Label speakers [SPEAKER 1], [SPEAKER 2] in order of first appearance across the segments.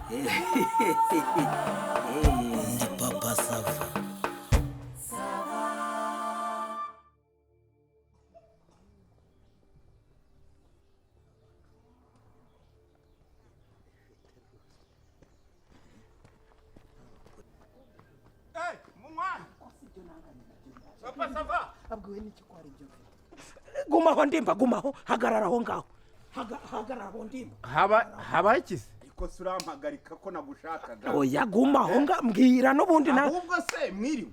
[SPEAKER 1] Ndi papa sava.
[SPEAKER 2] Papa sava.
[SPEAKER 1] Abwiwe n'iki ko ari byo. Gumaho ndimba, gumaho, hagarara aho ngaho. Hagarara aho ndimba.
[SPEAKER 2] Haba ikize? Iko surampagarika ko nagushakaga.
[SPEAKER 1] Oya gumaho mbwira n'ubundi na.
[SPEAKER 2] Ahubwo se mwiriwe.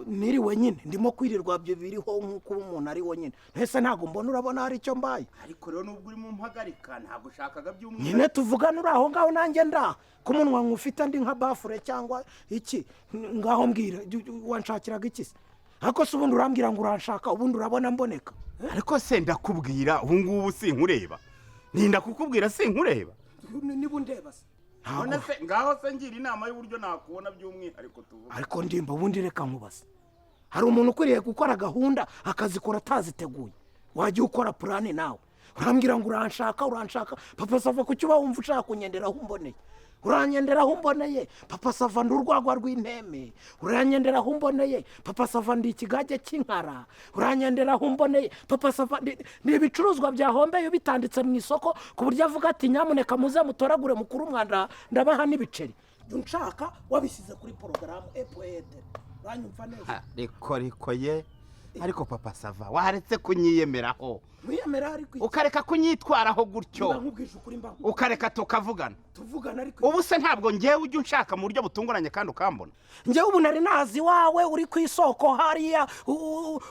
[SPEAKER 1] Niriwe nyine ndimo kwirirwa byo biriho nk'uko umuntu ari we nyine. Ese ntago mbona urabona hari icyo mbaye.
[SPEAKER 2] Ariko rero nubwo uri mu mpagarika ntago ushakaga by'umwe.
[SPEAKER 1] Nyine tuvugana uri aho ngaho nanjye nda. Ku munwa nkufite ndi nka bafure cyangwa iki ngaho mbwira wanshakiraga iki se? Ako se ubundi urambwira ngo uranshaka ubundi urabona mboneka.
[SPEAKER 2] Ariko se ndakubwira ubu ngubu sinkureba. Ninda kukubwira sinkureba.
[SPEAKER 1] Niba undeba se.
[SPEAKER 2] None se ngaho se ngira inama y'uburyo nakubona by'umwihariko tuvuga.
[SPEAKER 1] Ariko ndimba ubundi reka nkubase. Hari umuntu ukwiriye gukora gahunda akazikora ataziteguye. Wajya ukora plan nawe. Urambwira ngo uranshaka papa sava ku cyo wumva ushaka kunyendera aho umboneye. Uranyendera aho umboneye papa sava ndurwagwa rw'inteme. Uranyendera aho umboneye papa sava ndi ikigage cy'inkara. Uranyendera aho umboneye papa sava ni ibicuruzwa byahombeye bitanditse mu isoko ku buryo avuga ati nyamuneka muze mutoragure mukuru umwanda ndabaha n'ibiceri. Nshaka wabisize kuri porogaramu EP169. Uranyumva neza?
[SPEAKER 2] Ariko ye. Ariko papa sava waretse kunyiyemeraho.
[SPEAKER 1] Mwiyemera ariko
[SPEAKER 2] ukareka kunyitwaraho gutyo. Ukareka tukavugana.
[SPEAKER 1] Tuvugana ariko.
[SPEAKER 2] Ubu se ntabwo ngewe ujye unshaka mu buryo butunguranye kandi ukambona.
[SPEAKER 1] Ngewe ubu nari nazi wawe uri ku isoko hariya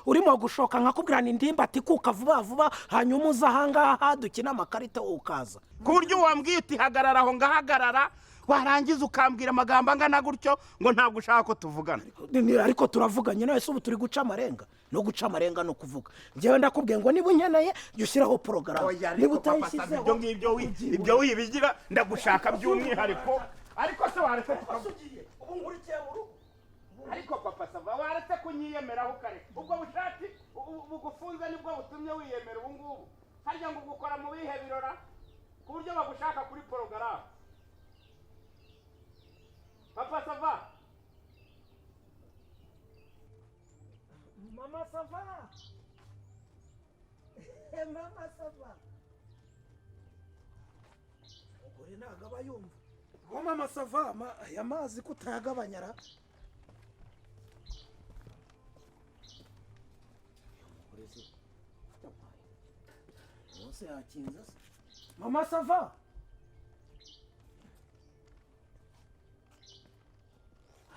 [SPEAKER 1] urimo gushoka nkakubwira ni ndimba ati kuka vuba hanyuma uza ahangaha dukina amakarita ukaza.
[SPEAKER 2] Ku buryo wambwiye uti hagarara aho ngahagarara. Warangiza ukambwira amagambo angana gutyo ngo ntabwo ushaka ko tuvugana.
[SPEAKER 1] Ariko turavuganye nawe se ubu turi guca amarenga. No guca amarenga no kuvuga. Ngewe ndakubwiye ngo niba unyeneye ushyiraho porogaramu.
[SPEAKER 2] Niba utayishyizeho ibyo wibigira ndagushaka by'umwihariko. Ariko se waretse tukavugiye.
[SPEAKER 1] Ubu nkurikiye mu rugo.
[SPEAKER 2] Ariko papa sava waretse kunyiyemeraho kare. Ubwo bushati bugufunze nibwo butumye wiyemera ubu ngubu. Harya ngo gukora mu bihe birora ku buryo bagushaka kuri porogaramu. Papa sava.
[SPEAKER 1] Mama sava. Mama sava. Ugore nagaba yumva. Ngo mama sava amazi kutayagabanyara. Wose yakinza. Mama sava.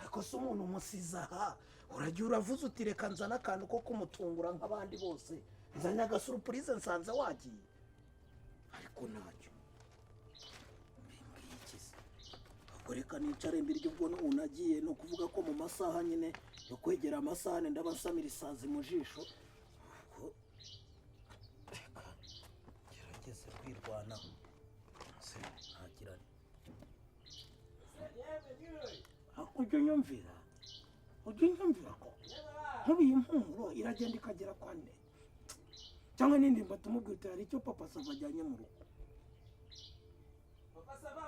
[SPEAKER 1] Ariko se umuntu umusiza aha urajya uravuze uti reka nzana akantu ko kumutungura nk'abandi bose nzanye agasurupurize nsanze wagiye ariko ntacyo mbimbikize ubwo reka nicare mbiryo ubwo unagiye no kuvuga ko mu masaha nyine yo kwegera amasahane ndabasamira isazi mu jisho ubwo reka gerageze kwirwanaho se ntagirane ujya unyumvira ko nk'ubiye impumuro iragenda ikagera kwa nde cyangwa n'indi mba tumubwira hari icyo papa sava ajyanye mu rugo. Papa sava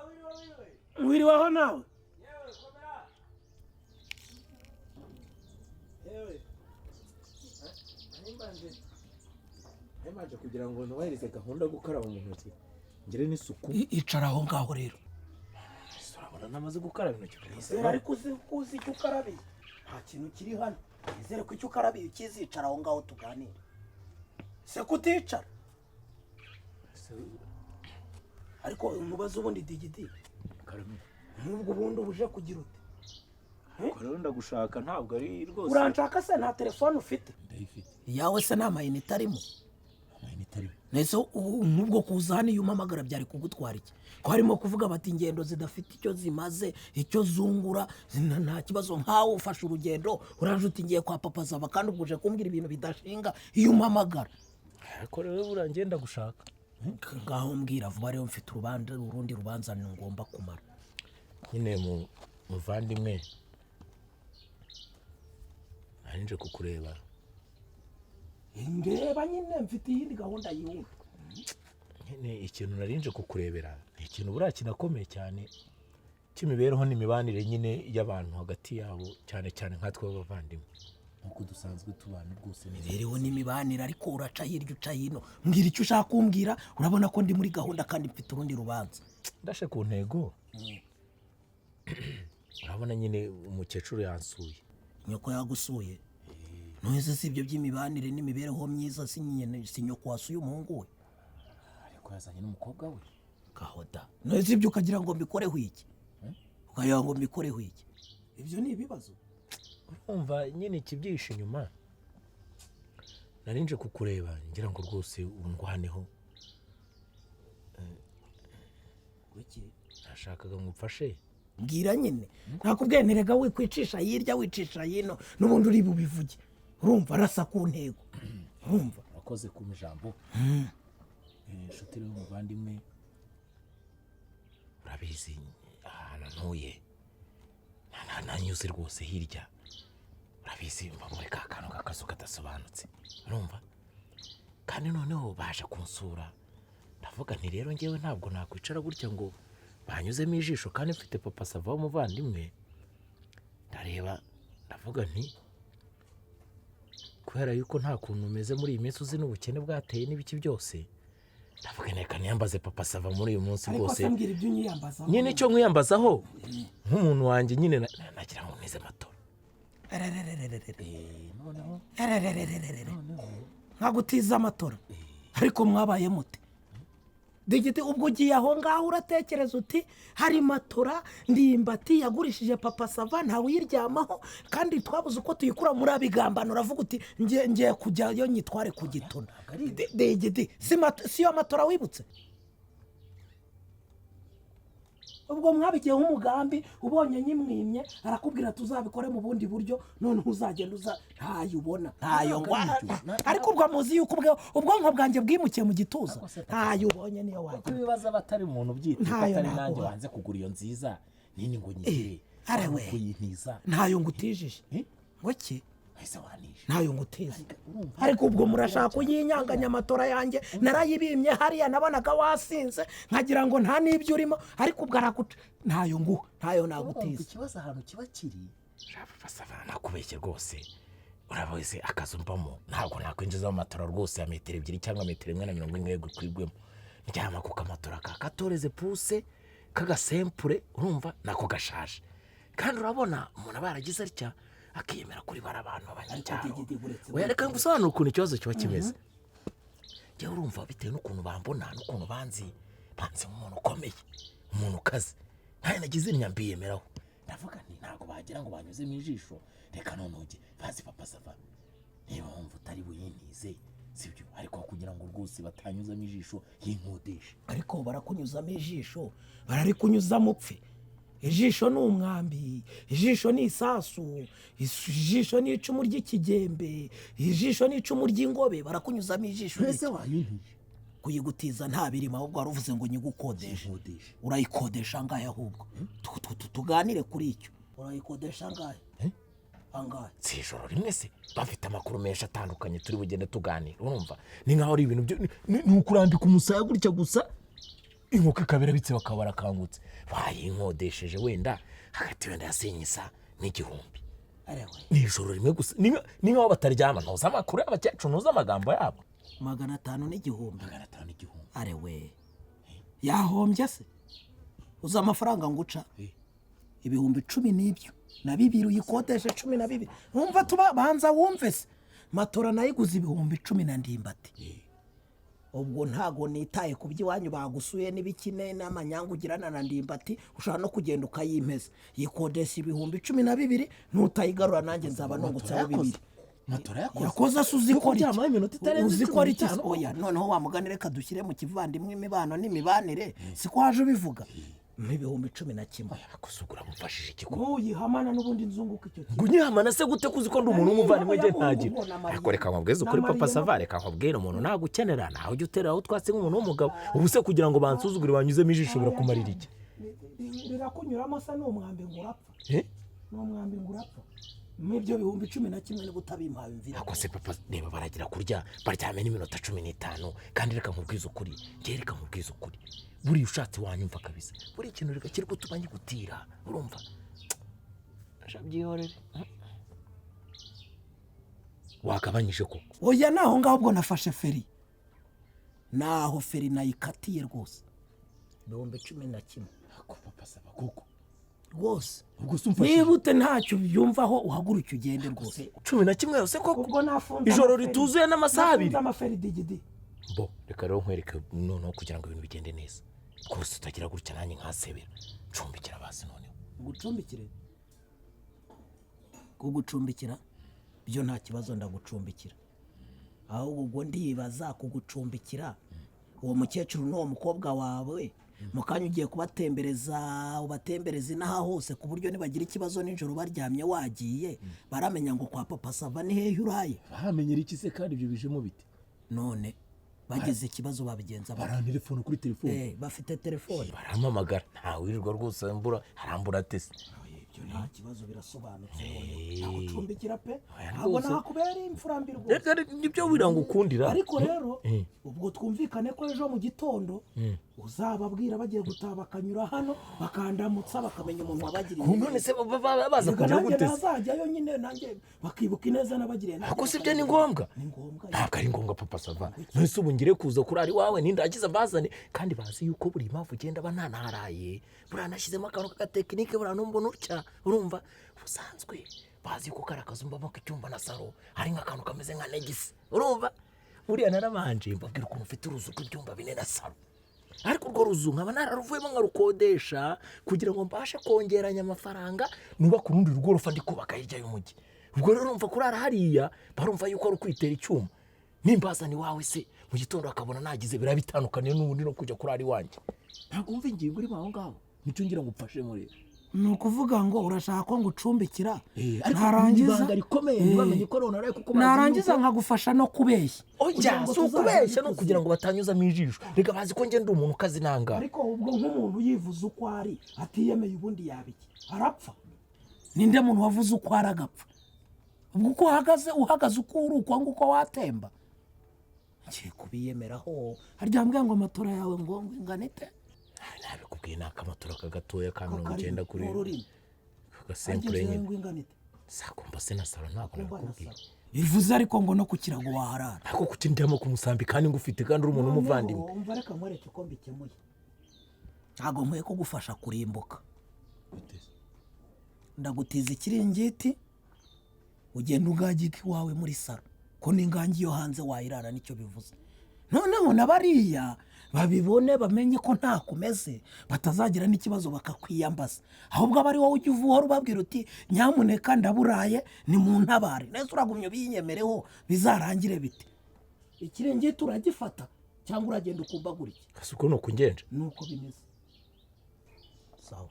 [SPEAKER 1] wiriweho nawe yewe komera yewe
[SPEAKER 3] Ntimbanje kugira ngo nubahirize gahunda yo gukaraba mu ntoki ngire n'isuku.
[SPEAKER 1] Icara aho ngaho rero.
[SPEAKER 3] Urabona namaze gukaraba intoki.
[SPEAKER 1] Ariko uzi icyo ukarabiye nta kintu kiri hano. Nizere ko icyo ukarabiye ukizicara aho ngaho tuganira. Se kuticara. Ariko umubazo ubundi digidi.
[SPEAKER 3] Karame.
[SPEAKER 1] Nubwo ubundi ubuje kugira ute.
[SPEAKER 3] Ko rero ndagushaka ntabwo ari rwose.
[SPEAKER 1] Uranshaka se nta telefone ufite?
[SPEAKER 3] Ndayifite.
[SPEAKER 1] Yawe se nta mayinite arimo. Nese nubwo kuza hano iyo uhamagara byari kugutwara iki? Ko harimo kuvuga bati ingendo zidafite icyo zimaze, icyo zungura, nta kibazo nkawe ufashe urugendo uraje uti ngiye kwa papa sava kandi ubuje kumbwira ibintu bidashinga iyo uhamagara.
[SPEAKER 3] Ariko rero burangenda gushaka.
[SPEAKER 1] Ngaho mbwira vuba rero mfite urundi rubanza ngomba kumara.
[SPEAKER 3] Nyine muvandimwe. Arinje kukureba.
[SPEAKER 1] Ndeba nyine mfite iyindi gahunda yiwe.
[SPEAKER 3] Nyine ikintu narinje kukurebera, ikintu burakinakomeye cyane. cy'imibereho n'imibanire nyine y'abantu hagati yabo cyane cyane nkatwe b'abavandimwe nkuko dusanzwe tubana rwose
[SPEAKER 1] imibereho n'imibanire ariko uraca hirya uca hino mbwira icyo ushaka kumbwira urabona ko ndi muri gahunda kandi mfite urundi rubanza
[SPEAKER 3] ndashe ku ntego urabona nyine umukecuru yansuye
[SPEAKER 1] nyoko yagusuye ntuzi si ibyo by'imibanire n'imibereho myiza si nyoko wasuye umuhungu we
[SPEAKER 3] ariko yazanye n'umukobwa we
[SPEAKER 1] gahoda ntuzi ibyo ukagira ngo mbikoreho iki ukagira ngo mbikoreho iki ibyo ni ibibazo
[SPEAKER 3] urumva nyine ikibyishe inyuma narinje kukureba ngira ngo rwose undwaneho nashakaga ngufashe
[SPEAKER 1] mbwira nyine ntakubwenerega wikwicisha hirya wicisha hino n'ubundi uri bubivuge urumva arasa ku ntego urumva
[SPEAKER 3] urakoze ku ijambo inshuti rero umuvandimwe urabizi ahantu ntuye nanyuze rwose hirya urabizi mba muri ka kantu k'akazu kadasobanutse urumva kandi noneho baje kunsura ndavuga nti rero ngewe ntabwo nakwicara gutya ngo banyuzemo ijisho kandi mfite papa sava w'umuvandimwe ndareba ndavuga nti kubera yuko nta kuntu umeze muri iyi minsi uzi n'ubukene bwateye n'ibiki byose ndavuga neka niyambaze papa sava muri uyu munsi rwose nyine icyo nkwiyambazaho nk'umuntu wanjye nyine nagira ngo nize amatora
[SPEAKER 1] nkagutiza amatora ariko mwabaye mute digiti ubwo ugiye aho ngaho uratekereza uti hari matora ndimbati yagurishije papa sava ntawe uyiryamaho kandi twabuze uko tuyikura muri abigambano uravuga uti ngiye kujyayo nyitware ku gituna digiti si yo matora wibutse ubwo mwabigiye nk'umugambi ubonye nyimwimye arakubwira tuzabikore mu bundi buryo none uzagenda ntayo ubona ntayo ngwana ariko ubwo muzi yuko ubwonko bwanjye bwimukiye mu gituza ntayo ubonye niyo wajya
[SPEAKER 3] kuko ibibazo batari umuntu byitwa atari nanjye wanze kugura iyo nziza nini ngo nyigire
[SPEAKER 1] arewe ntayo ngutijije ngo ki ntayo ngutiza ariko ubwo murashaka kuyinyanganya amatora yanjye narayibimye hariya nabonaga wasinze nkagira ngo nta n'ibyo urimo ariko ubwo araguca ntayo nguha ntayo nagutiza
[SPEAKER 3] ikibazo ahantu kiba kiri basaba nakubeshye rwose urabaze akazu mbamo ntabwo nakwinjizamo amatora rwose ya metero 2 cyangwa metero 1.40 kwigwemo njyama ku kamatora ka 14 pouce kagasempure urumva nako gashaje kandi urabona umuntu abaragize atya akiyemera kuri barabantu abanyacyaro wereka ngusobanura ukuntu ikibazo kiba kimeze njye urumva bitewe n'ukuntu bambona n'ukuntu banzi umuntu ukomeye umuntu kazi ntaye nagize inyambiyemeraho ndavuga nti ntago bagira ngo banyuze mu ijisho reka nonoge bazi papa sava niba wumva utari buyintize sibyo ariko kugira ngo rwose batanyuzamo ijisho y'inkodesha
[SPEAKER 1] ariko barakunyuzamo ijisho bararikunyuzamo upfe ijisho ni umwambi ijisho ni isasu ijisho ni icumu ry'ikigembe ijisho ni icumu ry'ingobe barakunyuzamo ijisho
[SPEAKER 3] ese wayintije
[SPEAKER 1] kuyigutiza nta birimo ahubwo waruvuze ngo nyigukodeshe urayikodesha ngahe ahubwo tuganire kuri icyo urayikodesha ngahe angahe
[SPEAKER 3] si ijoro rimwe se bafite amakuru menshi atandukanye turi bugende tuganira urumva ni nkaho ari ibintu ni ukurambika umusaya gutya gusa inkoko ikabera bitse bakabara kangutse bayinkodesheje wenda hagati wenda yasenyisa n'igihumbi ni ijoro rimwe gusa ni nkaho bataryama ntuzi amakuru y'abakecuru ntuzi amagambo yabo
[SPEAKER 1] 500 n'igihumbi arewe yahombye se uzi amafaranga nguca ibihumbi 10 n'ibyo na 2 uyikodeshe 12 wumva tubanza wumve se matora nayiguze ibihumbi 10 na ndimbati ubwo ntago nitaye ku by'iwanyu bagusuye n'ibikine n'amanyanga ugirana na ndimbati ushaka no kugenda ukayimpeza yikodesha ibihumbi 12 ntutayigarura nanjye nzaba nungutsaho 2
[SPEAKER 3] matora
[SPEAKER 1] yakoze uzikora iki oya noneho wamuganire kadushyire mu kivandimwe imibano n'imibanire siko haje ubivuga ibihumbi 11
[SPEAKER 3] akusugura mufashije iki
[SPEAKER 1] uyihamana n'ubundi nzunguka icyo kintugunyihamana
[SPEAKER 3] se gute kuziko ndi umuntu umuvandimwe nge ntagira ariko reka nkubweze ukuri papa sava reka nkubwire umuntu nagukenera naho ujya utera aho twatse nk'umuntu w'umugabo ubu se kugira ngo bansuzugure banyuzemo ijisho birakumarira iki
[SPEAKER 1] birakunyuramo se n'umwambi ngurapfa n'umwambi ngurapfa Mwibyo bihumbi 11 niba utabimpaye mvira.
[SPEAKER 3] Ako se papa reba baragira kurya baryame n'iminota 15 kandi reka nkubwiza ukuri. Ngiye reka nkubwiza ukuri. Buri ushatse wanyumva kabisa. Buri ikintu reka kiri gutuma nyigutira. Urumva? Shabyihorere. Wakabanyije koko.
[SPEAKER 1] Oya naho ngaho ubwo nafashe feri. Naho feri nayikatiye rwose. Bihumbi 11.
[SPEAKER 3] Ako papa saba koko.
[SPEAKER 1] Rwose.
[SPEAKER 3] Ubwo sumfashe.
[SPEAKER 1] Nibute ntacyo byumvaho uhaguruke ugende rwose.
[SPEAKER 3] 11 yose koko.
[SPEAKER 1] Ubwo nafunze.
[SPEAKER 3] Ijoro rituzuye n'amasaha 2.
[SPEAKER 1] Nafunze amaferi digidi.
[SPEAKER 3] Bo reka rero nkwereke noneho kugira ngo ibintu bigende neza. Rwose utagira gutya nanjye nkasebera. Cumbikira basi noneho.
[SPEAKER 1] Gucumbikire. Kugucumbikira byo nta kibazo ndagucumbikira. Ahubwo ubwo ndibaza kugucumbikira uwo mukecuru n'uwo mukobwa wawe mukanya ugiye ubatembereza inaha hose ku buryo nibagira ikibazo nijoro baryamye wagiye baramenya ngo kwa papa Sava ni hehe uraye.
[SPEAKER 3] Bahamenyera iki se kandi ibyo bijemo bite?
[SPEAKER 1] None bagize ikibazo babigenza
[SPEAKER 3] telefone kuri telefone.
[SPEAKER 1] Bafite telefone
[SPEAKER 3] baramamagara nta wirirwa rwose mbura harambura tese.
[SPEAKER 1] Nta kibazo birasobanutse nagucumbikira pe ntabwo nakubera imfurambirwa
[SPEAKER 3] nibyo wiranga ukundira.
[SPEAKER 1] Ariko rero ubwo twumvikane ko ejo mu gitondo uzababwira bagiye gutaha bakanyura hano bakandamutsa bakamenya umuntu wabagiriye.
[SPEAKER 3] None se baza kujya gute?
[SPEAKER 1] Nazajyayo nyine nanjye bakibuka ineza nabagiriye.
[SPEAKER 3] Ako se byo ni ngombwa? Ntabwo ari ngombwa papa Sava. Nese ubu ngire kuza kurari wawe nindagiza bazane kandi bazi yuko buri mpamvu ugenda bananaraye buranashyizemo akantu k'agatekinike buranumbona utya. Urumva ubusanzwe bazi ko karakazumba mu cyumba na saro hari nk'akantu kameze nka negisi. Urumva buriya narabanje mbabwira ukuntu ufite uruzu rw'ibyumba 4 na saro, ariko urwo ruzu nkaba nararuvuyemo nkarukodesha kugira ngo mbashe kongeranya amafaranga nubaka urundi rugo rufa ndi kubaka hirya y'umujyi. Ubwo rero urumva kurara hariya barumva yuko ari kwitera icyuma. Nimbazani wawe se mu gitondo akabona nagize birabitandukanye n'ubundi no kujya kurari wanjye. Ntabwo umva ingingo uri baho ngaho nicyo ngira ngo upfashe muri.
[SPEAKER 1] Nukuvuga ngo urashaka ko ngucumbikira
[SPEAKER 3] narangiza rikomeye bamenye ko ronaraye kuko
[SPEAKER 1] narangiza nkagufasha no kubeshya.
[SPEAKER 3] Oya so kubeshya no kugira ngo batanyuzamo ijisho. Reka bazi ko ngende umuntu kazinanga.
[SPEAKER 1] Ariko ubwo nk'umuntu yivuze uko ari atiyemeye ubundi yabiki arapfa. Ninde muntu wavuze uko aragapfa? Ubwo uko uhagaze uko uri uko nguko watemba. Ngiye kubiyemeraho haryambwe ngo amatora yawe ngo inganete.
[SPEAKER 3] Nabikubwiye nakamatora kagatoya ka 90 kuri kagasempure nyine. Sakumba se na saro ntabwo nakubwiye.
[SPEAKER 1] Bivuze ariko ngo no kukirago waharara.
[SPEAKER 3] Ako kukindyamo kumusambi kandi ngufite kandi uri umuntu umuvandimwe.
[SPEAKER 1] Umva reka nkwereke ko mbikemuye. Ntago nkwiye ko gufasha kurimbuka. Ndagutiza ikiringiti ugenda ugagika iwawe muri saro ko ningangi yo hanze wayirara nicyo bivuze. Noneho nabariya babibone bamenye ko nta kumeze batazagira n'ikibazo bakakwiyambaza. Ahubwo abari wowe ujye uvuhora ubabwira uti nyamuneka ndaburaye ni mu ntabare. Nese uragumye binyemereho bizarangire bite? Ikirengeti uragifata cyangwa uragenda ukumbagura iki?
[SPEAKER 3] Kasuko no kungenje.
[SPEAKER 1] Nuko bimeze. Sawa.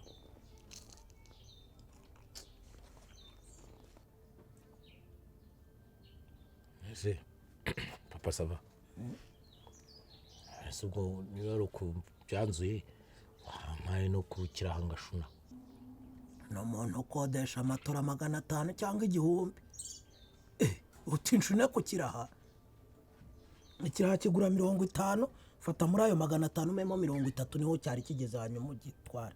[SPEAKER 3] Ese papa Sava. Ubwo niba ari uko byanzuye wampaye no kukiraha ngashuna.
[SPEAKER 1] No muntu ukodesha amatora 500 cyangwa 1000. Utinshune kukiraha. Ikiraha kigura 50, fata muri ayo 500 memo 30 niho cyari kigeze hanyuma ugitwara.